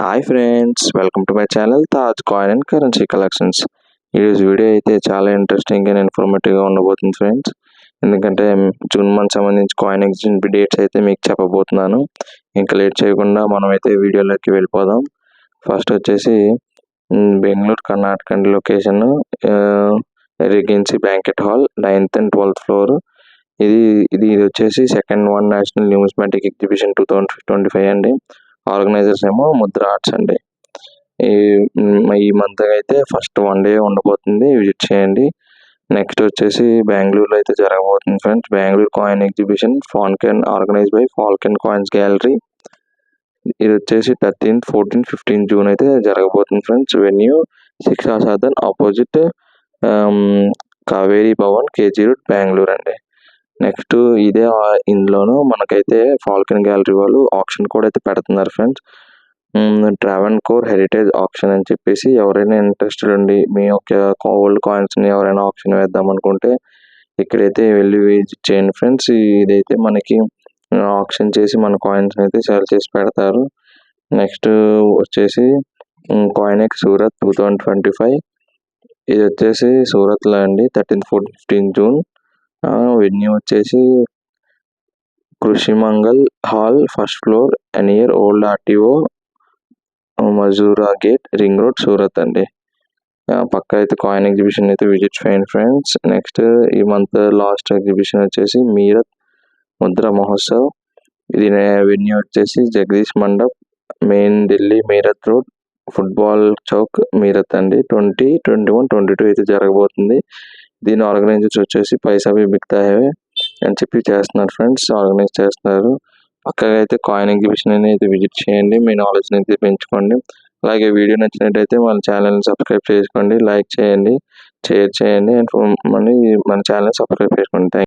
Hi friends, welcome to my channel Taj coin and currency collections. ఈరోజు video అయితే చాలా interesting and ఇన్ఫర్మేటివ్గా ఉండబోతుంది friends. ఎందుకంటే జూన్ మంత్ సంబంధించి కాయిన్ ఎక్స్చేంజ్ డేట్స్ అయితే మీకు చెప్పబోతున్నాను. ఇంకా లేట్ చేయకుండా మనం అయితే వీడియోలోకి వెళ్ళిపోదాం. ఫస్ట్ వచ్చేసి Bengaluru Karnataka location, regency banquet hall 9th and 12th floor. ఇది వచ్చేసి second one national numismatic exhibition 2025 అండి. ఆర్గనైజర్స్ ఏమో ముద్ర ఆర్ట్స్ అండి. ఈ మంత్ అయితే ఫస్ట్ 1 day ఉండబోతుంది, విజిట్ చేయండి. నెక్స్ట్ వచ్చేసి బెంగళూరులో అయితే జరగబోతుంది friends. Bengaluru coin exhibition Falcon organise by Falcon coins gallery. ఇది వచ్చేసి 13th, 14th, 15th June అయితే జరగబోతుంది ఫ్రెండ్స్. వెన్యూ 6 ఆసాదన్ opposite Kaveri Bhavan, KG road, Bengaluru అండి. నెక్స్ట్ ఇందులోనూ మనకైతే ఫాల్కన్ గ్యాలరీ వాళ్ళు ఆప్షన్ కూడా అయితే పెడుతున్నారు ఫ్రెండ్స్. ట్రావెన్కోర్ హెరిటేజ్ ఆప్షన్ అని చెప్పేసి, ఎవరైనా ఇంట్రెస్టెడ్ ఉండి మీ యొక్క ఓల్డ్ కాయిన్స్ని ఎవరైనా ఆప్షన్ వేద్దాం అనుకుంటే ఇక్కడైతే వెళ్ళి విజిట్ చేయండి ఫ్రెండ్స్. ఇదైతే మనకి ఆప్షన్ చేసి మన కాయిన్స్ అయితే సేల్ చేసి పెడతారు. నెక్స్ట్ వచ్చేసి కాయినెక్స్ సూరత్ 2025. ఇది వచ్చేసి సూరత్లో అండి. 13th, 14th, 15th June. Venue వచ్చేసి Krushimangal hall, first floor, near old RTO, Majura gate, ring road, Surat అండి. పక్క అయితే కాయిన్ ఎగ్జిబిషన్ అయితే విజిట్ చేయండి ఫ్రెండ్స్. నెక్స్ట్ ఈ మంత్ లాస్ట్ ఎగ్జిబిషన్ వచ్చేసి మీరత్ ముద్ర మహోత్సవ్. ఇది వెన్యూ వచ్చేసి Jagdish Mandap, main Delhi, Meerut road, football Chowk, Meerut అండి. 20, 21, 22 అయితే జరగబోతుంది. దీని ఆర్గనైజర్స్ వచ్చేసి పైసా భీ బిక్తా హై అని చెప్పి చేస్తున్నారు ఫ్రెండ్స్, ఆర్గనైజ్ చేస్తున్నారు. పక్కగా అయితే కాయిన్ ఎగ్జిబిషన్ అయితే విజిట్ చేయండి, మీ నాలెడ్జ్ని అయితే పెంచుకోండి. అలాగే వీడియో నచ్చినట్టయితే మన ఛానల్ని సబ్స్క్రైబ్ చేసుకోండి, లైక్ చేయండి, షేర్ చేయండి అండ్ మన ఛానల్ని సబ్స్క్రైబ్ చేసుకోండి. Thank you.